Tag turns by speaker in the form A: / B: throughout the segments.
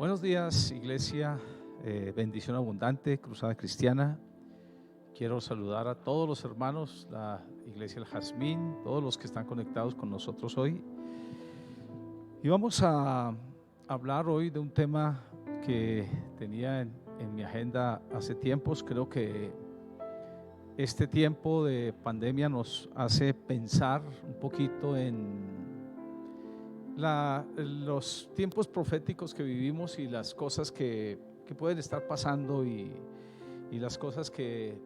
A: Buenos días, iglesia, bendición abundante, Cruzada Cristiana. Quiero saludar a todos los hermanos, la iglesia El Jazmín, todos los que están conectados con nosotros hoy. Y vamos a hablar hoy de un tema que tenía en mi agenda hace tiempos. Creo que este tiempo de pandemia nos hace pensar un poquito en los tiempos proféticos que vivimos y las cosas que pueden estar pasando y las cosas que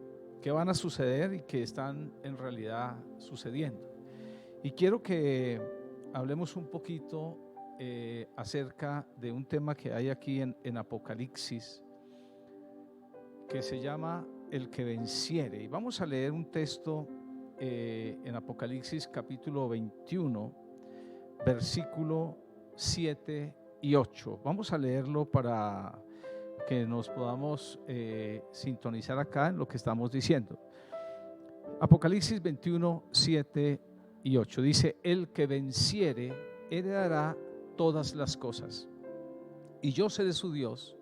A: van a suceder y que están en realidad sucediendo. Y quiero que hablemos un poquito acerca de un tema que hay aquí en Apocalipsis, que se llama el que venciere. Y vamos a leer un texto en Apocalipsis capítulo 21, versículo 7 y 8. Vamos a leerlo para que nos podamos sintonizar acá en lo que estamos diciendo. Apocalipsis 21, 7 y 8 dice: el que venciere heredará todas las cosas, y yo seré su Dios,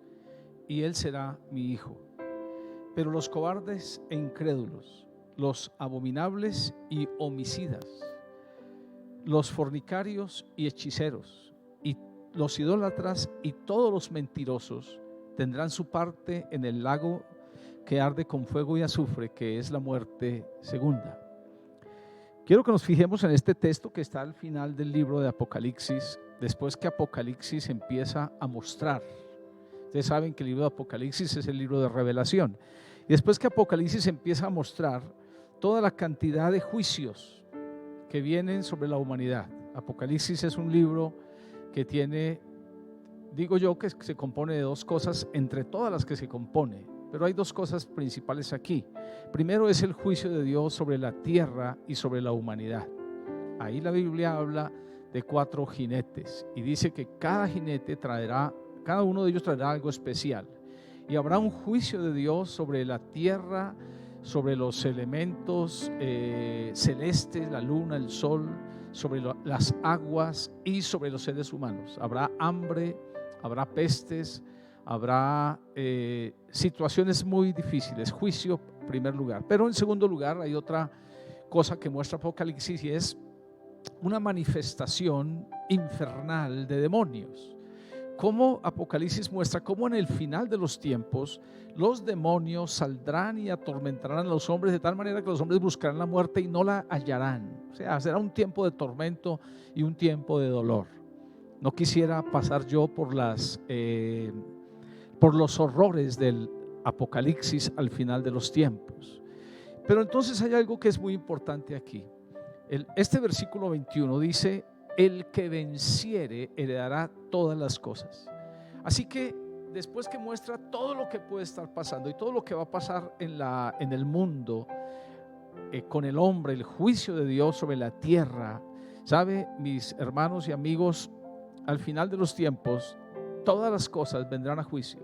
A: y él será mi hijo. Pero los cobardes e incrédulos, los abominables y homicidas, los fornicarios y hechiceros, y los idólatras y todos los mentirosos tendrán su parte en el lago que arde con fuego y azufre, que es la muerte segunda. Quiero que nos fijemos en este texto que está al final del libro de Apocalipsis, después que Apocalipsis empieza a mostrar. Ustedes saben que el libro de Apocalipsis es el libro de revelación. Y después que Apocalipsis empieza a mostrar toda la cantidad de juicios que vienen sobre la humanidad. Apocalipsis es un libro que tiene, digo yo, que se compone de dos cosas entre todas las que se compone, pero hay dos cosas principales aquí. Primero es el juicio de Dios sobre la tierra y sobre la humanidad. Ahí la Biblia habla de 4 jinetes y dice que cada jinete cada uno de ellos traerá algo especial, y habrá un juicio de Dios sobre la tierra, sobre los elementos celestes, la luna, el sol, sobre las aguas y sobre los seres humanos. Habrá hambre, habrá pestes, habrá situaciones muy difíciles. Juicio en primer lugar. Pero en segundo lugar hay otra cosa que muestra Apocalipsis, y es una manifestación infernal de demonios. Como Apocalipsis muestra cómo en el final de los tiempos los demonios saldrán y atormentarán a los hombres de tal manera que los hombres buscarán la muerte y no la hallarán. O sea, será un tiempo de tormento y un tiempo de dolor. No quisiera pasar yo por los horrores del Apocalipsis al final de los tiempos. Pero entonces hay algo que es muy importante aquí. Este versículo 21 dice: el que venciere heredará todas las cosas. Así que después que muestra todo lo que puede estar pasando y todo lo que va a pasar en el mundo, con el hombre, el juicio de Dios sobre la tierra, ¿sabe, mis hermanos y amigos? Al final de los tiempos todas las cosas vendrán a juicio,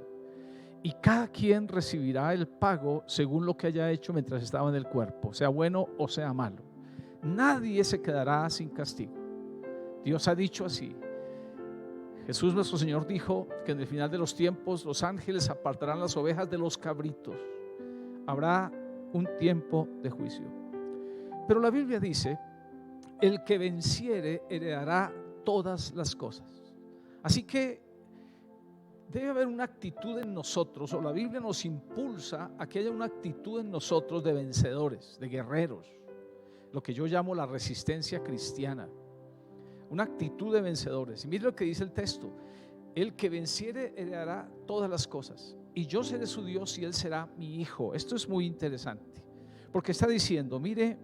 A: y cada quien recibirá el pago según lo que haya hecho mientras estaba en el cuerpo, sea bueno o sea malo. Nadie se quedará sin castigo. Dios ha dicho así. Jesús nuestro Señor dijo que en el final de los tiempos los ángeles apartarán las ovejas de los cabritos. Habrá un tiempo de juicio. Pero la Biblia dice: el que venciere heredará todas las cosas. Así que debe haber una actitud en nosotros, o la Biblia nos impulsa a que haya una actitud en nosotros de vencedores, de guerreros, lo que yo llamo la resistencia cristiana. Una actitud de vencedores. Y mire lo que dice el texto: el que venciere heredará todas las cosas, y yo seré su Dios y él será mi hijo. Esto es muy interesante, porque está diciendo: mire,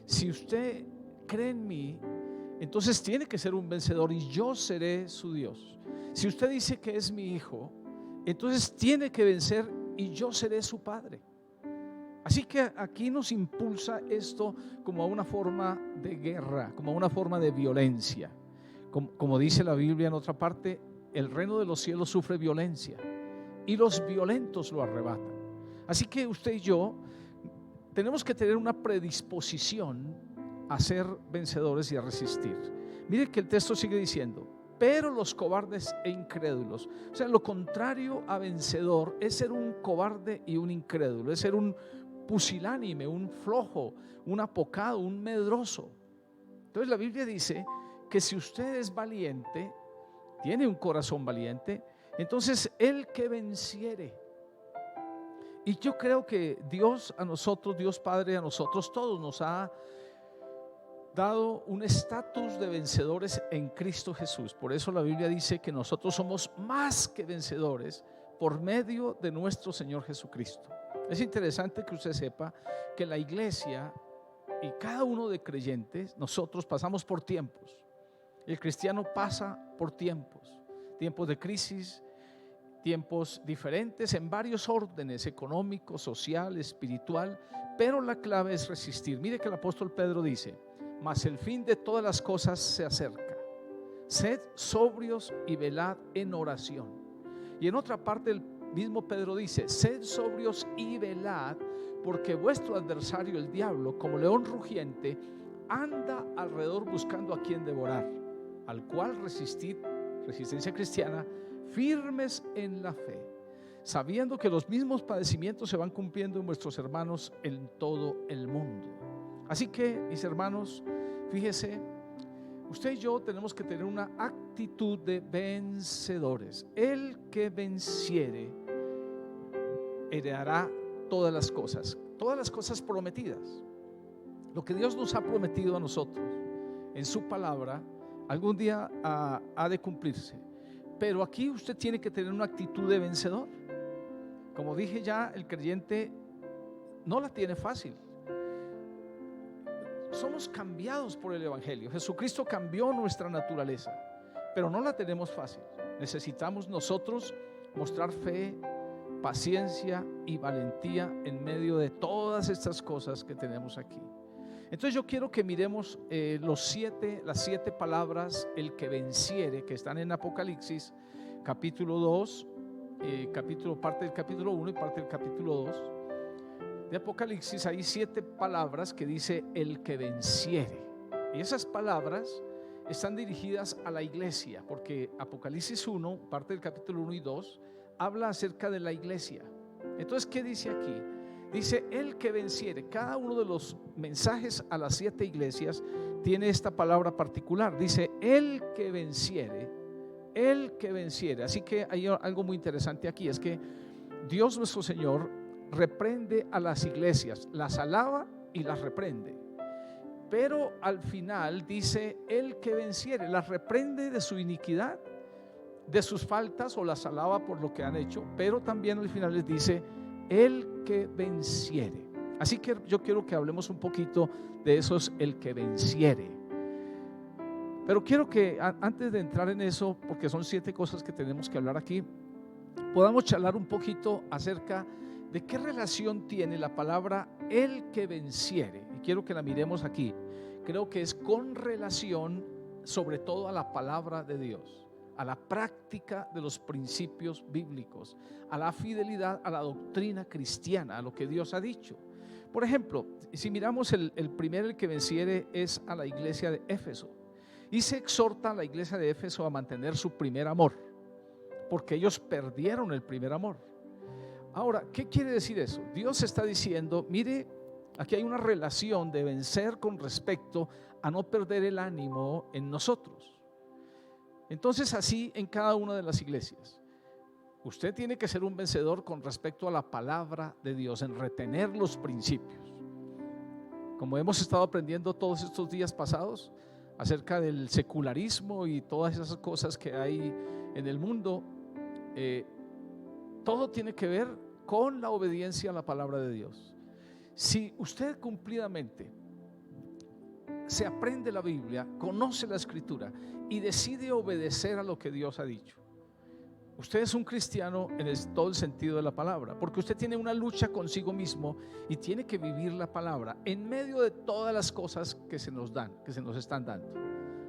A: si usted cree en mí, entonces tiene que ser un vencedor, y yo seré su Dios. Si usted dice que es mi hijo, entonces tiene que vencer, y yo seré su padre. Así que aquí nos impulsa esto como a una forma de guerra, como a una forma de violencia. Como dice la Biblia en otra parte: el reino de los cielos sufre violencia, y los violentos lo arrebatan. Así que usted y yo tenemos que tener una predisposición a ser vencedores y a resistir. Mire que el texto sigue diciendo: pero los cobardes e incrédulos. O sea, lo contrario a vencedor es ser un cobarde y un incrédulo, es ser un pusilánime, un flojo, un apocado, un medroso. Entonces la Biblia dice que si usted es valiente, tiene un corazón valiente, entonces el que venciere. Y yo creo que Dios a nosotros, Dios Padre a nosotros todos nos ha dado un estatus de vencedores en Cristo Jesús. Por eso la Biblia dice que nosotros somos más que vencedores por medio de nuestro Señor Jesucristo. Es interesante que usted sepa que la iglesia y cada uno de creyentes, nosotros pasamos por tiempos. El cristiano pasa por tiempos de crisis, tiempos diferentes en varios órdenes: económico, social, espiritual, pero la clave es resistir. Mire que el apóstol Pedro dice: mas el fin de todas las cosas se acerca, sed sobrios y velad en oración. Y en otra parte el mismo Pedro dice: sed sobrios y velad, porque vuestro adversario el diablo, como león rugiente, anda alrededor buscando a quien devorar, al cual resistid, resistencia cristiana, firmes en la fe, sabiendo que los mismos padecimientos se van cumpliendo en vuestros hermanos en todo el mundo. Así que, mis hermanos, fíjese, usted y yo tenemos que tener una actitud de vencedores. El que venciere heredará todas las cosas prometidas. Lo que Dios nos ha prometido a nosotros en su palabra, algún día ha de cumplirse. Pero aquí usted tiene que tener una actitud de vencedor. Como dije ya, el creyente no la tiene fácil. Somos cambiados por el Evangelio. Jesucristo cambió nuestra naturaleza, pero no la tenemos fácil. Necesitamos nosotros mostrar fe, paciencia y valentía en medio de todas estas cosas que tenemos aquí. Entonces yo quiero que miremos las siete palabras, el que venciere, que están en Apocalipsis capítulo 2, parte del capítulo 1 y parte del capítulo 2 de Apocalipsis. Hay 7 palabras que dice el que venciere, y esas palabras están dirigidas a la iglesia, porque Apocalipsis 1, parte del capítulo 1 y 2, habla acerca de la iglesia. Entonces, ¿qué dice aquí? Dice el que venciere. Cada uno de los mensajes a las 7 iglesias tiene esta palabra particular. Dice el que venciere, el que venciere. Así que hay algo muy interesante aquí, es que Dios nuestro Señor reprende a las iglesias, las alaba y las reprende, pero al final dice el que venciere, las reprende de su iniquidad, de sus faltas, o las alaba por lo que han hecho, pero también al final les dice el que venciere. Así que yo quiero que hablemos un poquito de eso, es el que venciere. Pero quiero que antes de entrar en eso, porque son 7 cosas que tenemos que hablar aquí, podamos charlar un poquito acerca de qué relación tiene la palabra el que venciere. Y quiero que la miremos aquí. Creo que es con relación sobre todo a la palabra de Dios, a la práctica de los principios bíblicos, a la fidelidad a la doctrina cristiana, a lo que Dios ha dicho. Por ejemplo, si miramos el que venciere es a la iglesia de Éfeso, y se exhorta a la iglesia de Éfeso a mantener su primer amor, porque ellos perdieron el primer amor. Ahora, ¿qué quiere decir eso? Dios está diciendo, mire, aquí hay una relación de vencer con respecto a no perder el ánimo en nosotros. Entonces, así en cada una de las iglesias, usted tiene que ser un vencedor con respecto a la palabra de Dios, en retener los principios. Como hemos estado aprendiendo todos estos días pasados acerca del secularismo y todas esas cosas que hay en el mundo, todo tiene que ver con la obediencia a la palabra de Dios. Si usted cumplidamente se aprende la Biblia, conoce la Escritura y decide obedecer a lo que Dios ha dicho, usted es un cristiano en todo el sentido de la palabra, porque usted tiene una lucha consigo mismo y tiene que vivir la palabra en medio de todas las cosas que se nos dan, que se nos están dando.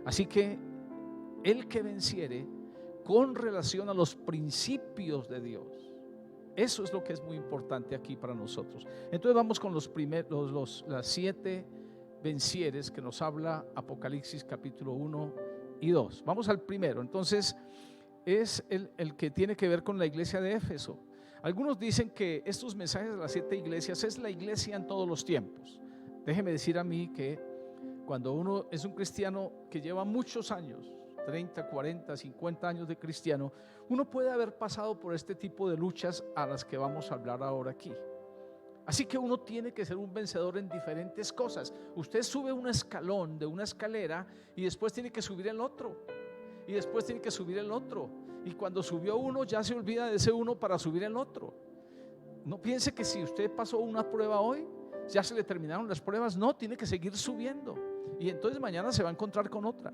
A: Así que el que venciere con relación a los principios de Dios, eso es lo que es muy importante aquí para nosotros. Entonces vamos con las 7 vencieres que nos habla Apocalipsis capítulo 1 y 2. Vamos al primero. Entonces es el que tiene que ver con la iglesia de Éfeso. Algunos dicen que estos mensajes de las 7 iglesias es la iglesia en todos los tiempos. Déjeme decir a mí que cuando uno es un cristiano que lleva muchos años, 30, 40, 50 años de cristiano, uno puede haber pasado por este tipo de luchas a las que vamos a hablar ahora aquí. Así que uno tiene que ser un vencedor en diferentes cosas. Usted sube un escalón de una escalera y después tiene que subir el otro, y después tiene que subir el otro, y cuando subió uno ya se olvida de ese uno para subir el otro. No piense que si usted pasó una prueba hoy ya se le terminaron las pruebas. No, tiene que seguir subiendo, y entonces mañana se va a encontrar con otra.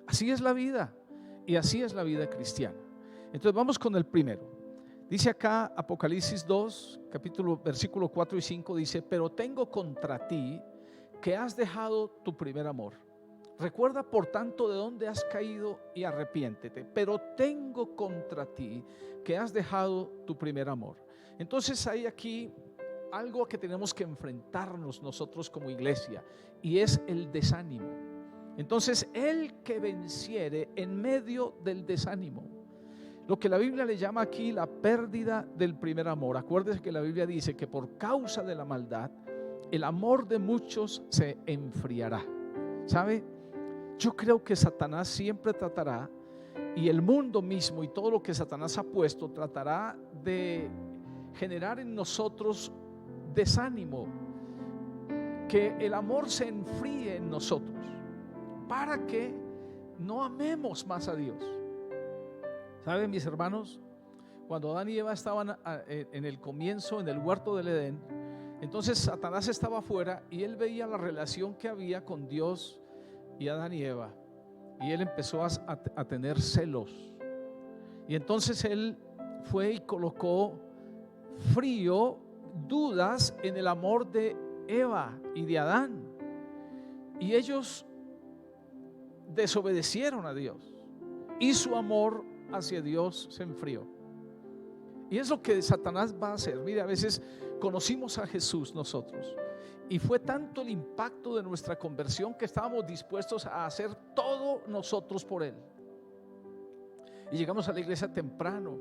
A: Así es la vida, y así es la vida cristiana. Entonces vamos con el primero. Dice acá Apocalipsis 2, versículo 4 y 5, dice: pero tengo contra ti que has dejado tu primer amor. Recuerda por tanto de dónde has caído y arrepiéntete. Pero tengo contra ti que has dejado tu primer amor. Entonces hay aquí algo que tenemos que enfrentarnos nosotros como iglesia, y es el desánimo. Entonces el que venciere en medio del desánimo, lo que la Biblia le llama aquí la pérdida del primer amor. Acuérdese que la Biblia dice que por causa de la maldad el amor de muchos se enfriará. ¿Sabe? Yo creo que Satanás siempre tratará, y el mundo mismo y todo lo que Satanás ha puesto, tratará de generar en nosotros desánimo, que el amor se enfríe en nosotros, para que no amemos más a Dios. ¿Saben, mis hermanos? Cuando Adán y Eva estaban en el comienzo, en el huerto del Edén, entonces Satanás estaba afuera y él veía la relación que había con Dios y Adán y Eva, y él empezó a tener celos, y entonces él fue y colocó frío, dudas en el amor de Eva y de Adán, y ellos desobedecieron a Dios, y su amor hacia Dios se enfrió. Y es lo que Satanás va a hacer. Mire, a veces conocimos a Jesús nosotros, y fue tanto el impacto de nuestra conversión que estábamos dispuestos a hacer todo nosotros por Él. Y llegamos a la iglesia temprano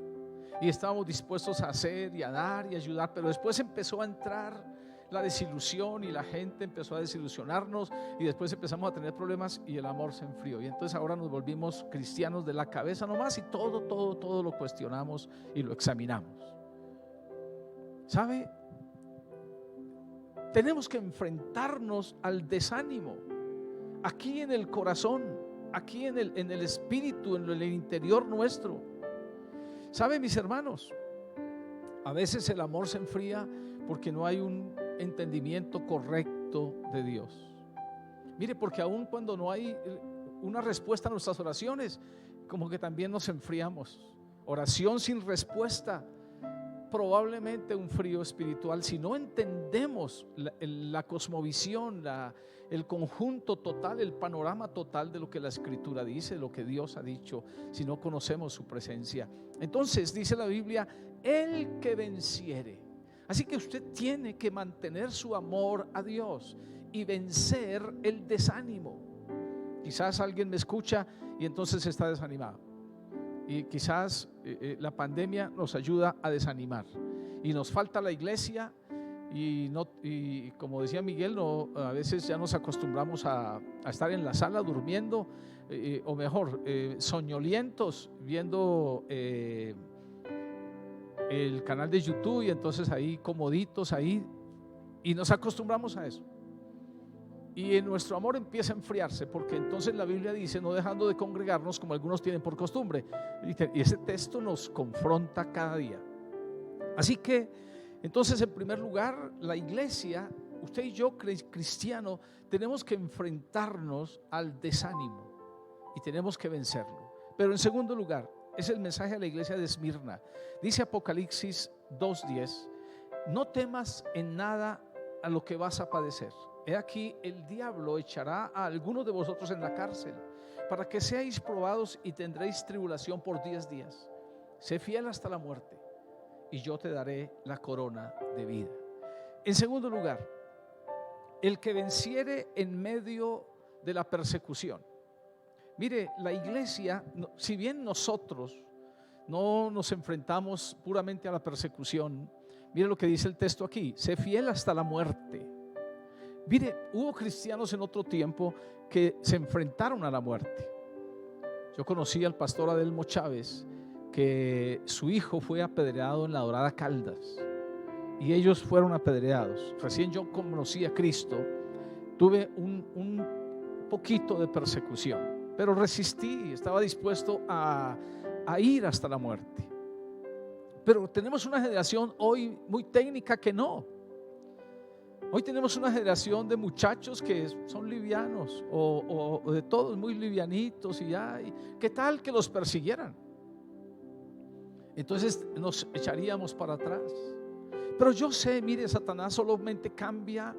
A: y estábamos dispuestos a hacer y a dar y ayudar, pero después empezó a entrar la desilusión y la gente empezó a desilusionarnos, y después empezamos a tener problemas y el amor se enfrió, y entonces ahora nos volvimos cristianos de la cabeza nomás, y todo lo cuestionamos y lo examinamos. ¿Sabe? Tenemos que enfrentarnos al desánimo aquí en el corazón, aquí en el espíritu, en el interior nuestro. ¿Sabe, mis hermanos? A veces el amor se enfría porque no hay un entendimiento correcto de Dios. Mire, porque aun cuando no hay una respuesta a nuestras oraciones, como que también nos enfriamos. Oración sin respuesta, probablemente un frío espiritual. Si no entendemos la cosmovisión, el conjunto total, el panorama total de lo que la Escritura dice, de lo que Dios ha dicho, si no conocemos su presencia. Entonces dice la Biblia: el que venciere. Así que usted tiene que mantener su amor a Dios y vencer el desánimo. Quizás alguien me escucha y entonces está desanimado, y quizás la pandemia nos ayuda a desanimar, y nos falta la iglesia, y como decía Miguel, a veces ya nos acostumbramos a estar en la sala durmiendo, o mejor, soñolientos, viendo el canal de YouTube, y entonces ahí comoditos ahí, y nos acostumbramos a eso, y nuestro amor empieza a enfriarse, porque entonces la Biblia dice: no dejando de congregarnos como algunos tienen por costumbre, y ese texto nos confronta cada día. Así que entonces, en primer lugar, la iglesia, usted y yo, cristiano, tenemos que enfrentarnos al desánimo y tenemos que vencerlo. Pero en segundo lugar, es el mensaje a la iglesia de Esmirna. Dice Apocalipsis 2:10: no temas en nada a lo que vas a padecer. He aquí, el diablo echará a algunos de vosotros en la cárcel, para que seáis probados, y tendréis tribulación por 10 días. Sé fiel hasta la muerte, y yo te daré la corona de vida. En segundo lugar, el que venciere en medio de la persecución. Mire, la iglesia, si bien nosotros no nos enfrentamos puramente a la persecución, mire lo que dice el texto aquí: sé fiel hasta la muerte. Mire, hubo cristianos en otro tiempo que se enfrentaron a la muerte. Yo conocí al pastor Adelmo Chávez, que su hijo fue apedreado en la Dorada Caldas, y ellos fueron apedreados. Recién yo conocí a Cristo, tuve un poquito de persecución, pero resistí, estaba dispuesto a ir hasta la muerte. Pero tenemos una generación hoy muy técnica que no. Hoy tenemos una generación de muchachos que son livianos, o de todos muy livianitos, y ¿qué tal que los persiguieran? Entonces nos echaríamos para atrás. Pero yo sé, mire, Satanás solamente cambia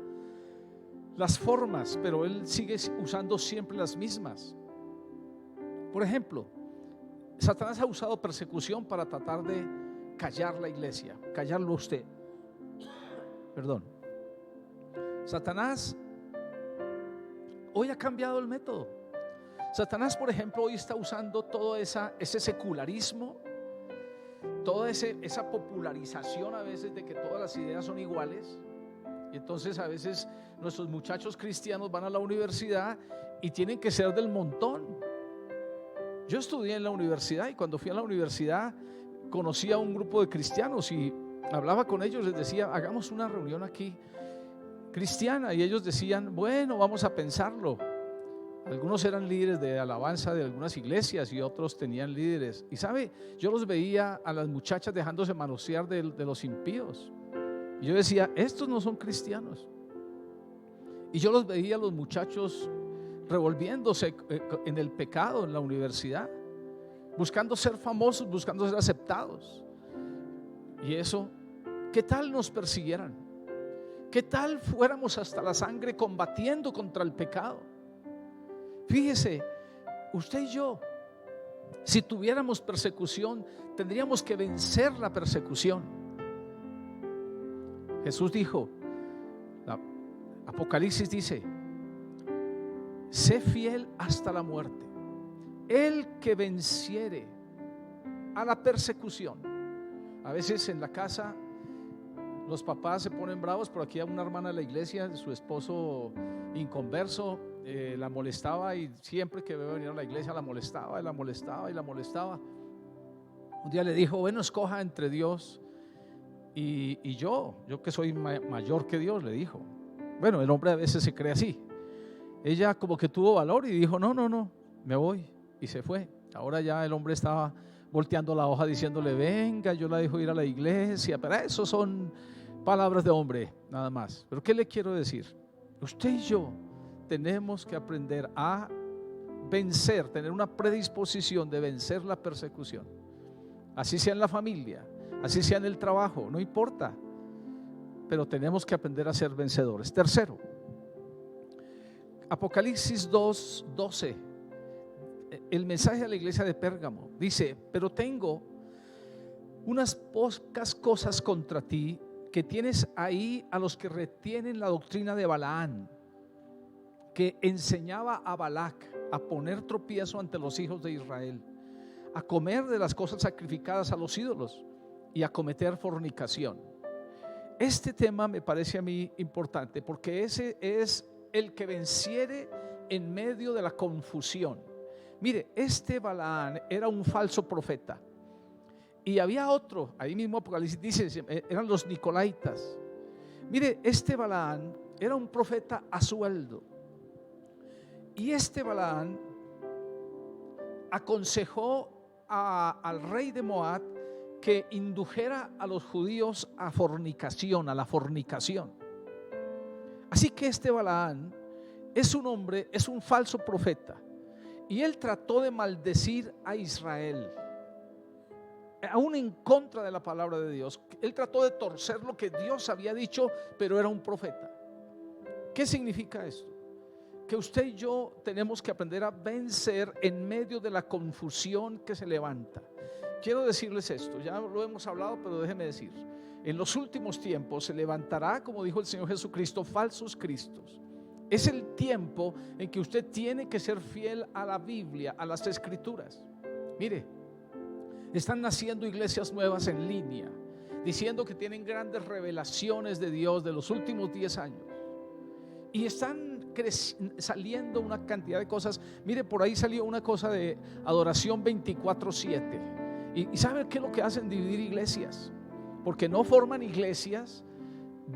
A: las formas, pero él sigue usando siempre las mismas. Por ejemplo, Satanás ha usado persecución para tratar de callar la iglesia, callarlo usted. Perdón. Satanás hoy ha cambiado el método. Satanás, por ejemplo, hoy está usando todo ese secularismo, toda esa popularización a veces de que todas las ideas son iguales. Y entonces a veces nuestros muchachos cristianos van a la universidad y tienen que ser del montón. Yo estudié en la universidad, y cuando fui a la universidad conocí a un grupo de cristianos y hablaba con ellos, les decía: hagamos una reunión aquí cristiana, y ellos decían: bueno, vamos a pensarlo. Algunos eran líderes de alabanza de algunas iglesias y otros tenían líderes, y sabe, yo los veía a las muchachas dejándose manosear de los impíos, y yo decía: estos no son cristianos. Y yo los veía a los muchachos revolviéndose en el pecado en la universidad, buscando ser famosos, buscando ser aceptados. Y eso, ¿qué tal nos persiguieran? ¿Qué tal fuéramos hasta la sangre combatiendo contra el pecado? Fíjese, usted y yo, si tuviéramos persecución, tendríamos que vencer la persecución. Jesús dijo, Apocalipsis dice: sé fiel hasta la muerte. El que venciere a la persecución. A veces en la casa los papás se ponen bravos, por aquí hay una hermana de la iglesia, su esposo inconverso, la molestaba, y siempre que iba a venir a la iglesia la molestaba y la molestaba y la molestaba. Un día le dijo: bueno, escoja entre Dios y yo que soy mayor que Dios, le dijo. Bueno, el hombre a veces se cree así. Ella como que tuvo valor y dijo: no, me voy, y se fue. Ahora ya el hombre estaba volteando la hoja diciéndole: venga, yo la dejo ir a la iglesia. Pero eso son palabras de hombre nada más. Pero ¿qué le quiero decir? Usted y yo tenemos que aprender a vencer, tener una predisposición de vencer la persecución, así sea en la familia, así sea en el trabajo, no importa, pero tenemos que aprender a ser vencedores. Tercero, Apocalipsis 2:12, el mensaje a la iglesia de Pérgamo dice: pero tengo unas pocas cosas contra ti, que tienes ahí a los que retienen la doctrina de Balaán, que enseñaba a Balac a poner tropiezo ante los hijos de Israel, a comer de las cosas sacrificadas a los ídolos y a cometer fornicación. Este tema me parece a mí importante, porque ese es el que venciere en medio de la confusión. Mire, este Balaán era un falso profeta, y había otro, ahí mismo Apocalipsis dice, eran los Nicolaitas. Mire, este Balaán era un profeta a sueldo, y este Balaán aconsejó al rey de Moab que indujera a los judíos a fornicación, a la fornicación. Así que este Balaán es un hombre, es un falso profeta, y él trató de maldecir a Israel, aún en contra de la palabra de Dios. Él trató de torcer lo que Dios había dicho, pero era un profeta. ¿Qué significa esto? Que usted y yo tenemos que aprender a vencer en medio de la confusión que se levanta. Quiero decirles esto, ya lo hemos hablado, pero déjenme decir: en los últimos tiempos se levantará, como dijo el Señor Jesucristo, falsos cristos, Es el tiempo en que usted tiene que ser fiel a la Biblia, a las Escrituras. Mire, están naciendo iglesias nuevas en línea, diciendo que tienen grandes revelaciones de Dios de los últimos 10 años. Y están saliendo una cantidad de cosas. Mire, por ahí salió una cosa de adoración 24/7. ¿Y sabe qué es lo que hacen? Dividir iglesias. Porque no forman iglesias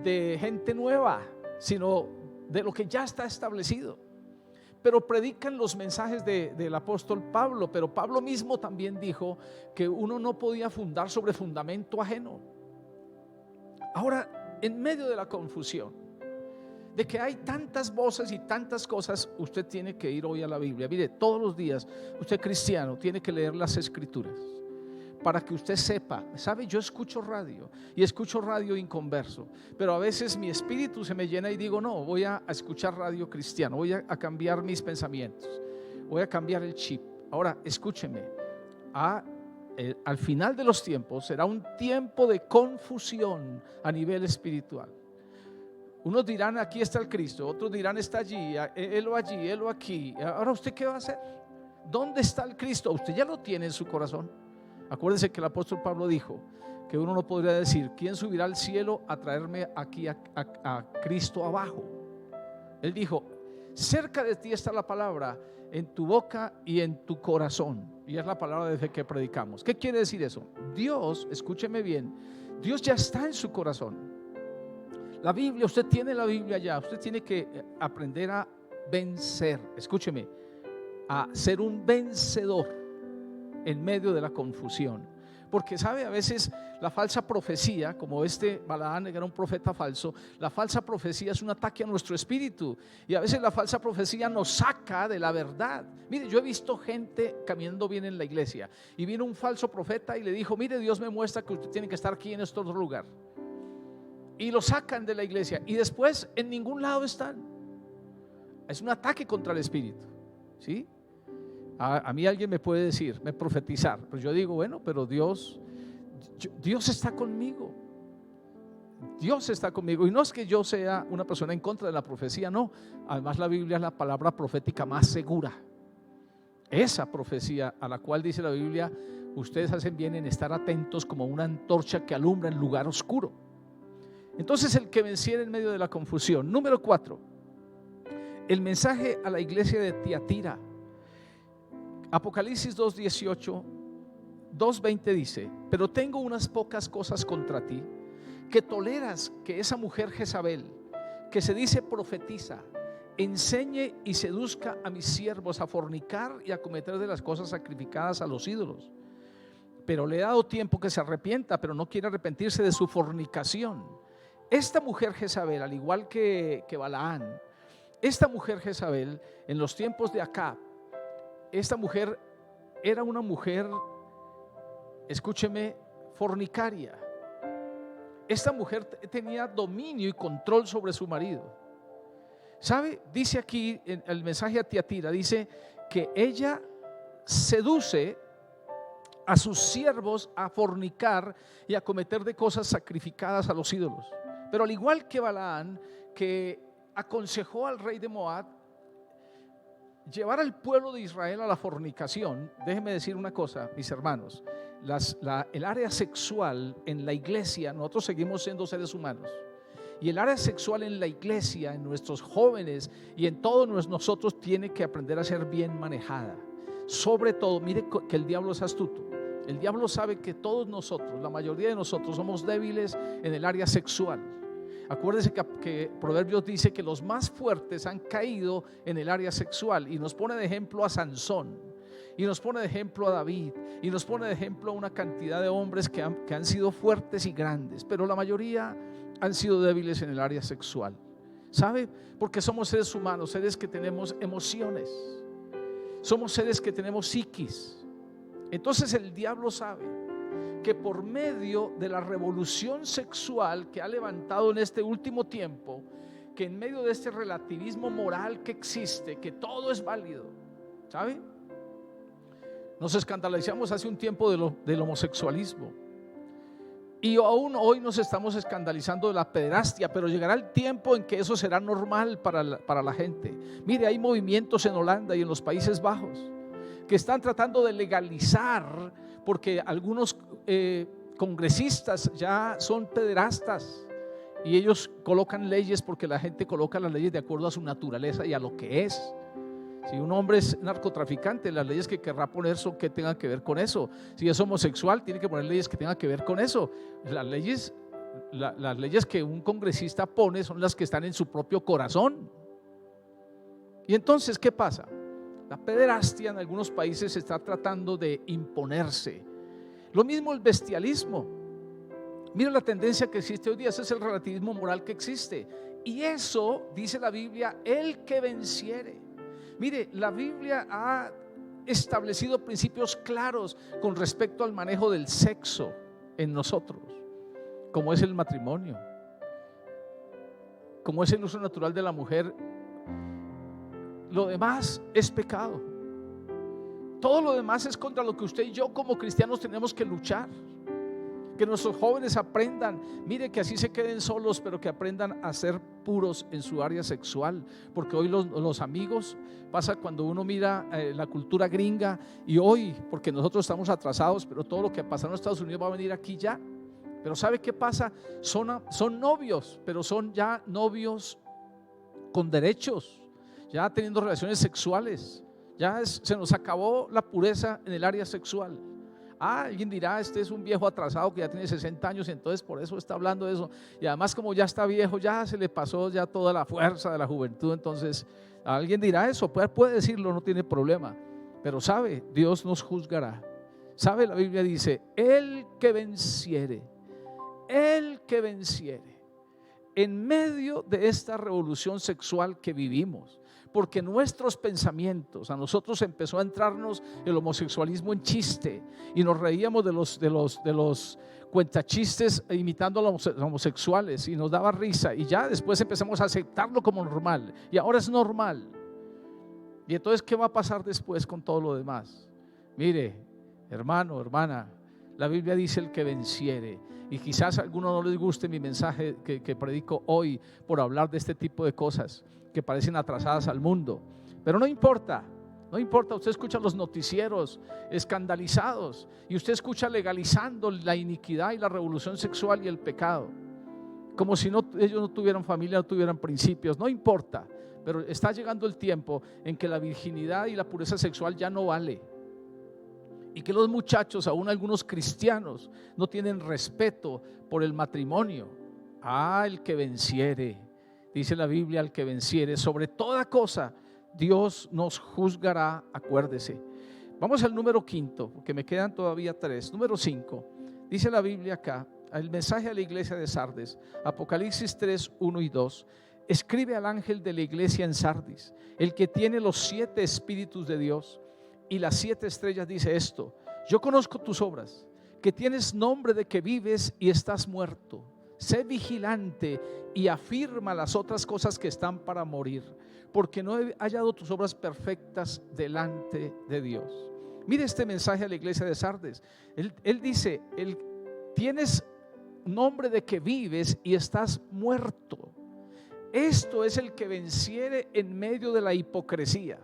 A: de gente nueva, sino de lo que ya está establecido. Pero predican los mensajes del apóstol Pablo. Pero Pablo mismo también dijo que uno no podía fundar sobre fundamento ajeno. Ahora, en medio de la confusión, de que hay tantas voces y tantas cosas, usted tiene que ir hoy a la Biblia. Mire, todos los días usted cristiano tiene que leer las Escrituras para que usted sepa. Sabe, yo escucho radio y escucho radio inconverso, pero a veces mi espíritu se me llena y digo, no, voy a escuchar radio cristiano, voy a cambiar mis pensamientos, voy a cambiar el chip. Ahora, escúcheme, al final de los tiempos será un tiempo de confusión a nivel espiritual. Unos dirán, aquí está el Cristo, otros dirán, está allí, él o aquí. Ahora, ¿usted qué va a hacer? ¿Dónde está el Cristo? Usted ya lo tiene en su corazón. Acuérdense que el apóstol Pablo dijo que uno no podría decir, ¿quién subirá al cielo a traerme aquí a Cristo abajo? Él dijo, cerca de ti está la palabra, en tu boca y en tu corazón. Y es la palabra desde que predicamos. ¿Qué quiere decir eso? Dios, escúcheme bien, Dios ya está en su corazón. La Biblia, usted tiene la Biblia ya. Usted tiene que aprender a vencer. Escúcheme, a ser un vencedor en medio de la confusión. Porque sabe, a veces la falsa profecía, como Balaán era un profeta falso, la falsa profecía es un ataque a nuestro espíritu. Y a veces la falsa profecía nos saca de la verdad. Mire, yo he visto gente caminando bien en la iglesia y vino un falso profeta y le dijo, mire, Dios me muestra que usted tiene que estar aquí en este otro lugar. Y lo sacan de la iglesia y después en ningún lado están. Es un ataque contra el espíritu, ¿sí? A mí alguien me puede decir, me profetizar, pues yo digo, bueno, pero Dios está conmigo. Dios está conmigo. Y no es que yo sea una persona en contra de la profecía, no. Además, la Biblia es la palabra profética más segura. Esa profecía a la cual dice la Biblia, ustedes hacen bien en estar atentos como una antorcha que alumbra en lugar oscuro. Entonces, el que venciera en medio de la confusión. Número 4, el mensaje a la iglesia de Tiatira. Apocalipsis 2:18, 2:20 dice, pero tengo unas pocas cosas contra ti, que toleras que esa mujer Jezabel, que se dice profetiza, enseñe y seduzca a mis siervos a fornicar y a cometer de las cosas sacrificadas a los ídolos. Pero le he dado tiempo que se arrepienta, pero no quiere arrepentirse de su fornicación. Esta mujer Jezabel, al igual que Balaán, esta mujer Jezabel, en los tiempos de Acab, esta mujer era una mujer, escúcheme, fornicaria. Esta mujer tenía dominio y control sobre su marido. ¿Sabe? Dice aquí en el mensaje a Tiatira, dice que ella seduce a sus siervos a fornicar y a cometer de cosas sacrificadas a los ídolos. Pero al igual que Balaán, que aconsejó al rey de Moab llevar al pueblo de Israel a la fornicación, déjenme decir una cosa, mis hermanos, el área sexual en la iglesia, nosotros seguimos siendo seres humanos, y el área sexual en la iglesia, en nuestros jóvenes y en todos nosotros tiene que aprender a ser bien manejada. Sobre todo, mire que el diablo es astuto. El diablo sabe que todos nosotros, la mayoría de nosotros, somos débiles en el área sexual. Acuérdense que Proverbios dice que los más fuertes han caído en el área sexual, y nos pone de ejemplo a Sansón, y nos pone de ejemplo a David, y nos pone de ejemplo a una cantidad de hombres que han sido fuertes y grandes, pero la mayoría han sido débiles en el área sexual. ¿Sabe? Porque somos seres humanos, seres que tenemos emociones, somos seres que tenemos psiquis. Entonces el diablo sabe que por medio de la revolución sexual que ha levantado en este último tiempo, que en medio de este relativismo moral que existe, que todo es válido, ¿sabe? Nos escandalizamos hace un tiempo del homosexualismo, Y aún hoy nos estamos escandalizando de la pederastia, pero llegará el tiempo en que eso será normal para la gente. Mire, hay movimientos en Holanda y en los Países Bajos que están tratando de legalizar, porque algunos congresistas ya son pederastas y ellos colocan leyes, porque la gente coloca las leyes de acuerdo a su naturaleza y a lo que es. Si un hombre es narcotraficante, las leyes que querrá poner son que tengan que ver con eso. Si es homosexual, tiene que poner leyes que tengan que ver con eso. Las leyes que un congresista pone son las que están en su propio corazón. Y entonces, ¿qué pasa? La pederastia en algunos países está tratando de imponerse. Lo mismo el bestialismo. Mira la tendencia que existe hoy día, ese es el relativismo moral que existe. Y eso, dice la Biblia, el que venciere. Mire, la Biblia ha establecido principios claros con respecto al manejo del sexo en nosotros, como es el matrimonio, como es el uso natural de la mujer. Lo demás es pecado. Todo lo demás es contra lo que usted y yo como cristianos tenemos que luchar. Que nuestros jóvenes aprendan, mire, que así se queden solos, pero que aprendan a ser puros en su área sexual. Porque hoy los amigos, pasa cuando uno mira la cultura gringa, y hoy, porque nosotros estamos atrasados, pero todo lo que pasa en Estados Unidos va a venir aquí ya. Pero ¿sabe qué pasa? Son novios, pero son ya novios con derechos, ya teniendo relaciones sexuales. Ya se nos acabó la pureza en el área sexual. Alguien dirá, este es un viejo atrasado que ya tiene 60 años, entonces por eso está hablando de eso. Y además, como ya está viejo, ya se le pasó ya toda la fuerza de la juventud. Entonces alguien dirá eso, puede decirlo, no tiene problema. Pero sabe, Dios nos juzgará. Sabe, la Biblia dice, el que venciere en medio de esta revolución sexual que vivimos. Porque nuestros pensamientos, a nosotros empezó a entrarnos el homosexualismo en chiste, y nos reíamos de los cuentachistes imitando a los homosexuales, y nos daba risa, y ya después empezamos a aceptarlo como normal, y ahora es normal. Y entonces, ¿qué va a pasar después con todo lo demás? Mire, hermano, hermana, la Biblia dice el que venciere. Y quizás a alguno no les guste mi mensaje que predico hoy por hablar de este tipo de cosas que parecen atrasadas al mundo, pero no importa, usted escucha los noticieros escandalizados y usted escucha legalizando la iniquidad y la revolución sexual y el pecado, como si ellos no tuvieran familia, no tuvieran principios. No importa, pero está llegando el tiempo en que la virginidad y la pureza sexual ya no vale, y que los muchachos, aún algunos cristianos, no tienen respeto por el matrimonio. El que venciere, dice la Biblia, al que venciere sobre toda cosa, Dios nos juzgará. Acuérdese. Vamos al número 5, porque me quedan todavía 3. Número 5, dice la Biblia acá, el mensaje a la iglesia de Sardis, Apocalipsis 3, 1 y 2. Escribe al ángel de la iglesia en Sardis, el que tiene los 7 espíritus de Dios y las 7 estrellas, dice esto: yo conozco tus obras, que tienes nombre de que vives y estás muerto. Sé vigilante y afirma las otras cosas que están para morir, porque no he hallado tus obras perfectas delante de Dios. Mire este mensaje a la iglesia de Sardes. Él dice, tienes nombre de que vives y estás muerto. Esto es el que venciere en medio de la hipocresía,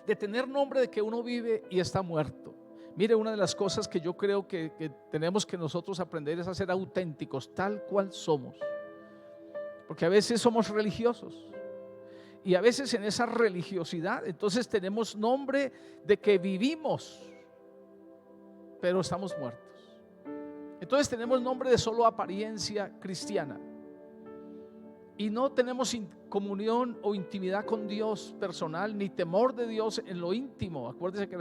A: de tener nombre de que uno vive y está muerto. Mire, una de las cosas que yo creo que tenemos que nosotros aprender es a ser auténticos tal cual somos, porque a veces somos religiosos y a veces en esa religiosidad entonces tenemos nombre de que vivimos, pero estamos muertos. Entonces tenemos nombre de solo apariencia cristiana y no tenemos comunión o intimidad con Dios personal, ni temor de Dios en lo íntimo. Acuérdese que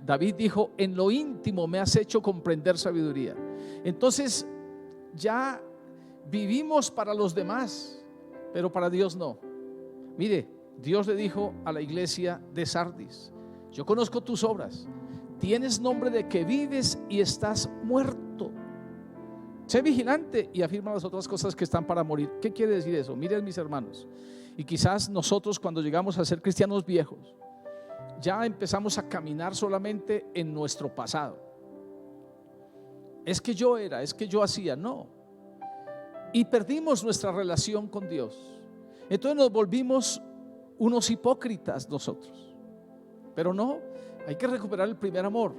A: David dijo, en lo íntimo me has hecho comprender sabiduría. Entonces ya vivimos para los demás, pero para Dios no. Mire, Dios le dijo a la iglesia de Sardis, yo conozco tus obras, tienes nombre de que vives y estás muerto. Sé vigilante y afirma las otras cosas que están para morir. ¿Qué quiere decir eso? Miren, mis hermanos, y quizás nosotros cuando llegamos a ser cristianos viejos, ya empezamos a caminar solamente en nuestro pasado. es que yo era, es que yo hacía. No. Y perdimos nuestra relación con Dios. Entonces nos volvimos unos hipócritas nosotros. Pero no, hay que recuperar el primer amor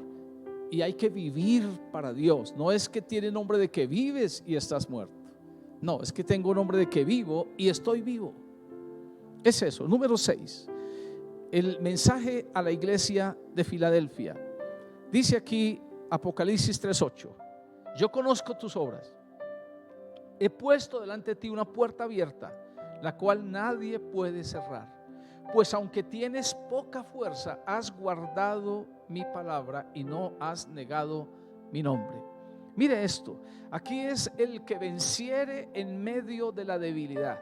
A: y hay que vivir para Dios. No es que tiene nombre de que vives y estás muerto. No, es que tengo nombre de que vivo y estoy vivo. Es eso. Número 6. El mensaje a la iglesia de Filadelfia. Dice aquí Apocalipsis 3:8: yo conozco tus obras. He puesto delante de ti una puerta abierta, la cual nadie puede cerrar. Pues aunque tienes poca fuerza, has guardado mi palabra y no has negado mi nombre. Mire esto, aquí es el que venciere en medio de la debilidad.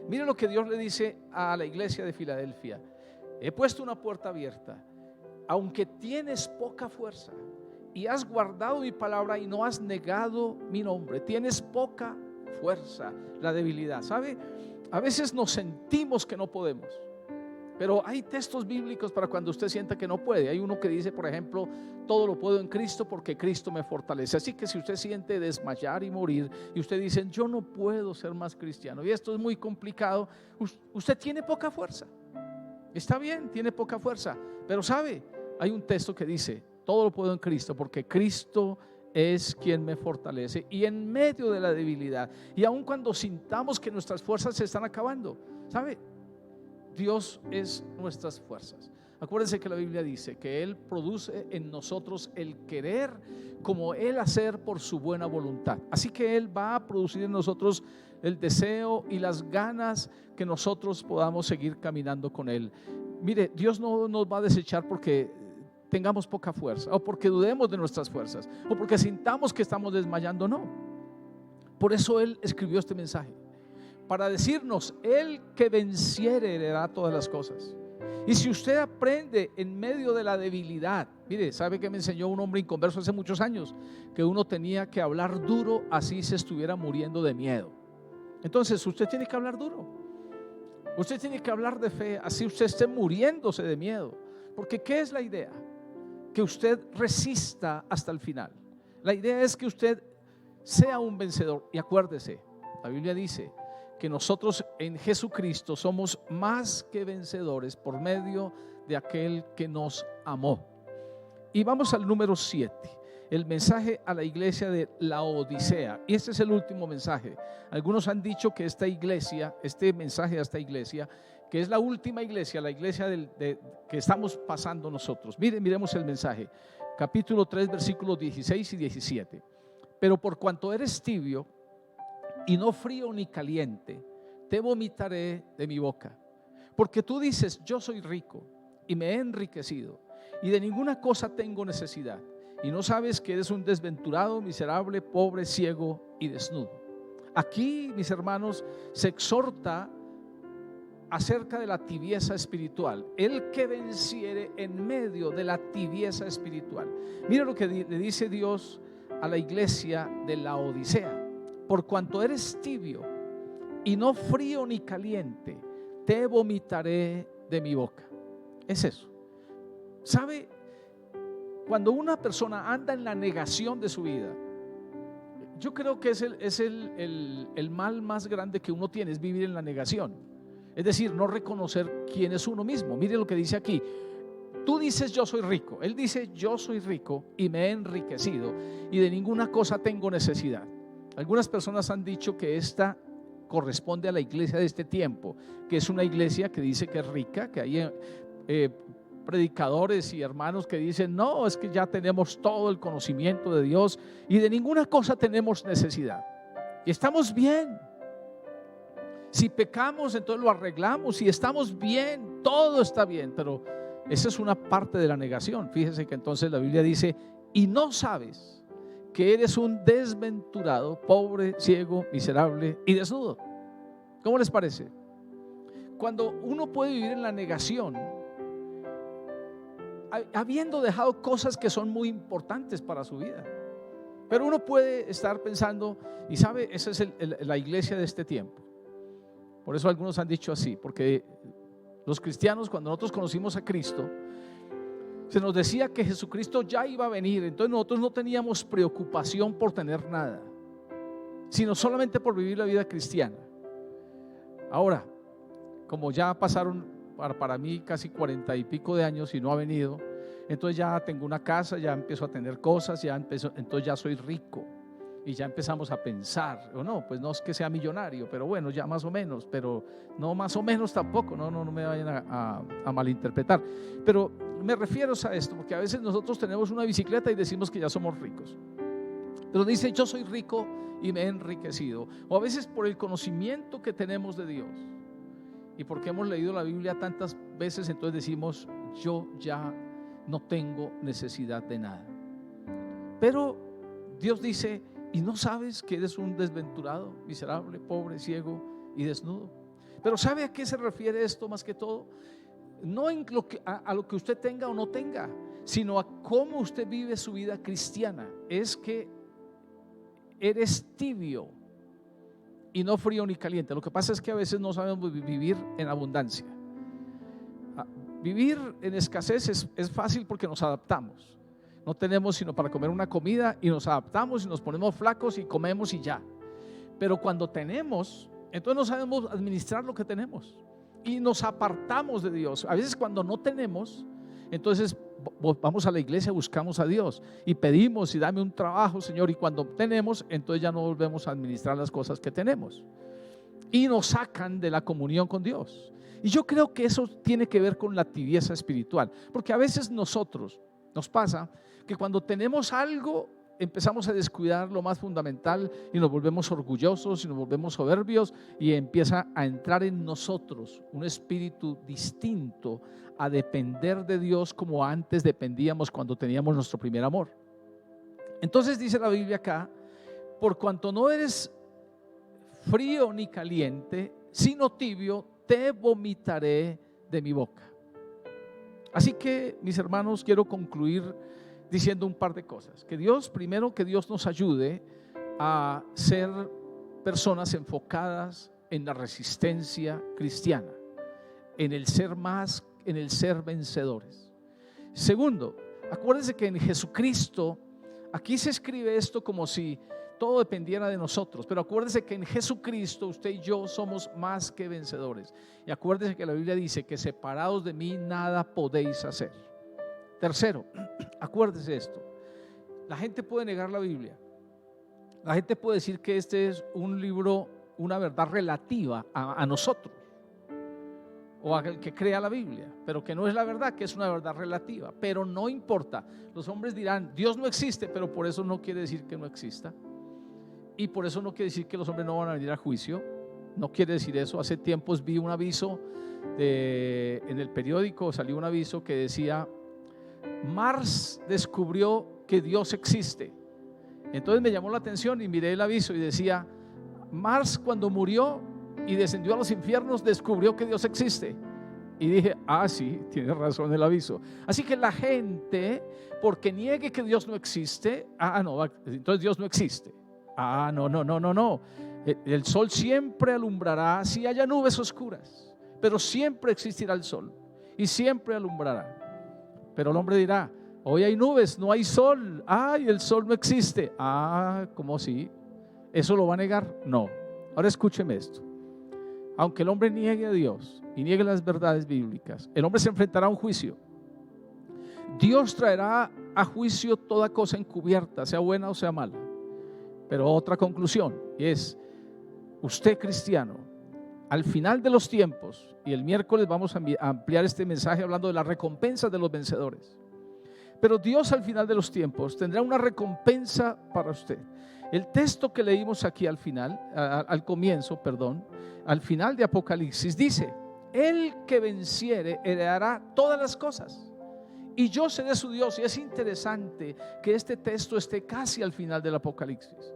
A: Mire lo que Dios le dice a la iglesia de Filadelfia: he puesto una puerta abierta, aunque tienes poca fuerza y has guardado mi palabra y no has negado mi nombre. Tienes poca fuerza, la debilidad. ¿Sabe? A veces nos sentimos que no podemos, pero hay textos bíblicos para cuando usted sienta que no puede. Hay uno que dice, por ejemplo, todo lo puedo en Cristo porque Cristo me fortalece. Así que si usted siente desmayar y morir y usted dice, yo no puedo ser más cristiano y esto es muy complicado, usted tiene poca fuerza. Está bien, tiene poca fuerza, pero ¿sabe? Hay un texto que dice, todo lo puedo en Cristo porque Cristo es quien me fortalece. Y en medio de la debilidad, y aun cuando sintamos que nuestras fuerzas se están acabando, ¿sabe? Dios es nuestras fuerzas. Acuérdense que la Biblia dice que Él produce en nosotros el querer como el hacer por su buena voluntad. Así que Él va a producir en nosotros el deseo y las ganas que nosotros podamos seguir caminando con Él. Mire, Dios no nos va a desechar porque tengamos poca fuerza o porque dudemos de nuestras fuerzas o porque sintamos que estamos desmayando. No. Por eso Él escribió este mensaje, para decirnos: el que venciere heredará todas las cosas. Y si usted aprende en medio de la debilidad, mire, ¿sabe que me enseñó un hombre inconverso hace muchos años? Que uno tenía que hablar duro así se estuviera muriendo de miedo. Entonces usted tiene que hablar duro. Usted tiene que hablar de fe así usted esté muriéndose de miedo. Porque ¿qué es la idea? Que usted resista hasta el final. La idea es que usted sea un vencedor. Y acuérdese, la Biblia dice que nosotros en Jesucristo somos más que vencedores por medio de aquel que nos amó. Y vamos al número 7, el mensaje a la iglesia de Laodicea. Y este es el último mensaje. Algunos han dicho que esta iglesia, este mensaje a esta iglesia, que es la última iglesia, la iglesia que estamos pasando nosotros. Miremos el mensaje, capítulo 3, versículos 16 y 17. Pero por cuanto eres tibio y no frío ni caliente, te vomitaré de mi boca. Porque tú dices, yo soy rico y me he enriquecido y de ninguna cosa tengo necesidad, y no sabes que eres un desventurado, miserable, pobre, ciego y desnudo. Aquí, mis hermanos, se exhorta acerca de la tibieza espiritual. El que venciere en medio de la tibieza espiritual. Mira lo que le dice Dios a la iglesia de Laodicea: por cuanto eres tibio y no frío ni caliente, te vomitaré de mi boca. Es eso. ¿Sabe? Cuando una persona anda en la negación de su vida, yo creo que es el mal más grande que uno tiene, es vivir en la negación. Es decir, no reconocer quién es uno mismo. Mire lo que dice aquí. Tú dices yo soy rico. Él dice yo soy rico y me he enriquecido y de ninguna cosa tengo necesidad. Algunas personas han dicho que esta corresponde a la iglesia de este tiempo, que es una iglesia que dice que es rica, que hay predicadores y hermanos que dicen no, es que ya tenemos todo el conocimiento de Dios y de ninguna cosa tenemos necesidad. Y estamos bien. Si pecamos, entonces lo arreglamos y estamos bien, todo está bien, pero esa es una parte de la negación. Fíjese que entonces la Biblia dice, y no sabes que eres un desventurado, pobre, ciego, miserable y desnudo. ¿Cómo les parece? Cuando uno puede vivir en la negación, habiendo dejado cosas que son muy importantes para su vida, pero uno puede estar pensando, y sabe, esa es la iglesia de este tiempo. Por eso algunos han dicho así, porque los cristianos, cuando nosotros conocimos a Cristo, se nos decía que Jesucristo ya iba a venir. Entonces nosotros no teníamos preocupación por tener nada, sino solamente por vivir la vida cristiana. Ahora, como ya pasaron para mí casi 40 y pico de años y no ha venido, entonces ya tengo una casa, ya empiezo a tener cosas, entonces ya soy rico. Y ya empezamos a pensar, o no, pues no es que sea millonario, pero bueno, ya más o menos, pero no más o menos tampoco, no me vayan a malinterpretar. Pero me refiero a esto, porque a veces nosotros tenemos una bicicleta y decimos que ya somos ricos. Pero dice, yo soy rico y me he enriquecido. O a veces por el conocimiento que tenemos de Dios y porque hemos leído la Biblia tantas veces, entonces decimos, yo ya no tengo necesidad de nada. Pero Dios dice, ¿y no sabes que eres un desventurado, miserable, pobre, ciego y desnudo? Pero ¿sabe a qué se refiere esto más que todo? No en a lo que usted tenga o no tenga, sino a cómo usted vive su vida cristiana. Es que eres tibio y no frío ni caliente. Lo que pasa es que a veces no sabemos vivir en abundancia. Vivir en escasez es fácil porque nos adaptamos. No tenemos sino para comer una comida y nos adaptamos y nos ponemos flacos y comemos y ya. Pero cuando tenemos, entonces no sabemos administrar lo que tenemos y nos apartamos de Dios. A veces cuando no tenemos, entonces vamos a la iglesia, buscamos a Dios y pedimos y dame un trabajo, Señor. Y cuando tenemos, entonces ya no volvemos a administrar las cosas que tenemos y nos sacan de la comunión con Dios. Y yo creo que eso tiene que ver con la tibieza espiritual, porque a veces nos pasa que cuando tenemos algo empezamos a descuidar lo más fundamental y nos volvemos orgullosos y nos volvemos soberbios y empieza a entrar en nosotros un espíritu distinto a depender de Dios como antes dependíamos cuando teníamos nuestro primer amor. Entonces dice la Biblia acá, por cuanto no eres frío ni caliente, sino tibio, te vomitaré de mi boca. Así que, mis hermanos, quiero concluir diciendo un par de cosas. Primero que Dios nos ayude a ser personas enfocadas en la resistencia cristiana, en el ser vencedores. Segundo, acuérdense que en Jesucristo, aquí se escribe esto como si todo dependiera de nosotros, pero acuérdense que en Jesucristo usted y yo somos más que vencedores. Y acuérdense que la Biblia dice que separados de mí nada podéis hacer. Tercero, acuérdese esto, la gente puede negar la Biblia, la gente puede decir que este es un libro, una verdad relativa a nosotros o al que crea la Biblia, pero que no es la verdad, que es una verdad relativa. Pero no importa, los hombres dirán Dios no existe, pero por eso no quiere decir que no exista, y por eso no quiere decir que los hombres no van a venir a juicio. No quiere decir eso. Hace tiempos vi un aviso en el periódico, salió un aviso que decía Mars descubrió que Dios existe. Entonces me llamó la atención y miré el aviso y decía Mars, cuando murió y descendió a los infiernos, descubrió que Dios existe. Y dije, sí, tiene razón el aviso. Así que la gente, porque niegue que Dios no existe, no, entonces Dios no existe. No. El sol siempre alumbrará, si haya nubes oscuras, pero siempre existirá el sol y siempre alumbrará. Pero el hombre dirá, hoy hay nubes, no hay sol. Y el sol no existe. ¿Cómo así? ¿Eso lo va a negar? No. Ahora escúcheme esto. Aunque el hombre niegue a Dios y niegue las verdades bíblicas, el hombre se enfrentará a un juicio. Dios traerá a juicio toda cosa encubierta, sea buena o sea mala. Pero otra conclusión es, usted cristiano, al final de los tiempos, y el miércoles vamos a ampliar este mensaje hablando de las recompensas de los vencedores, pero Dios al final de los tiempos tendrá una recompensa para usted. El texto que leímos aquí al final, al final de Apocalipsis dice, el que venciere heredará todas las cosas y yo seré su Dios. Y es interesante que este texto esté casi al final del Apocalipsis,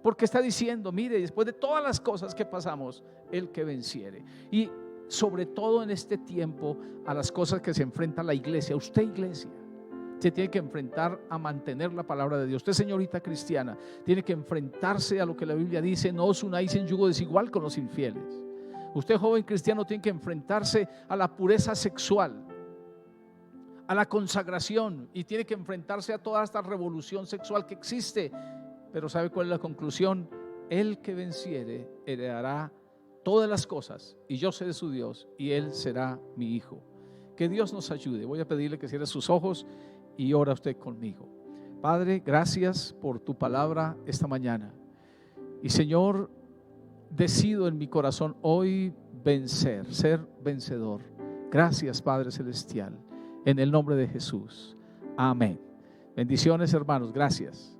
A: porque está diciendo, mire, después de todas las cosas que pasamos, el que venciere. Y sobre todo en este tiempo, a las cosas que se enfrenta la iglesia. Usted, iglesia, se tiene que enfrentar a mantener la palabra de Dios. Usted, señorita cristiana, tiene que enfrentarse a lo que la Biblia dice, no os unáis en yugo desigual con los infieles. Usted, joven cristiano, tiene que enfrentarse a la pureza sexual, a la consagración y tiene que enfrentarse a toda esta revolución sexual que existe. Pero ¿sabe cuál es la conclusión? El que venciere heredará todas las cosas y yo seré su Dios y él será mi hijo. Que Dios nos ayude. Voy a pedirle que cierre sus ojos y ora usted conmigo. Padre, gracias por tu palabra esta mañana. Y Señor, decido en mi corazón hoy vencer, ser vencedor. Gracias, Padre Celestial, en el nombre de Jesús. Amén. Bendiciones, hermanos. Gracias.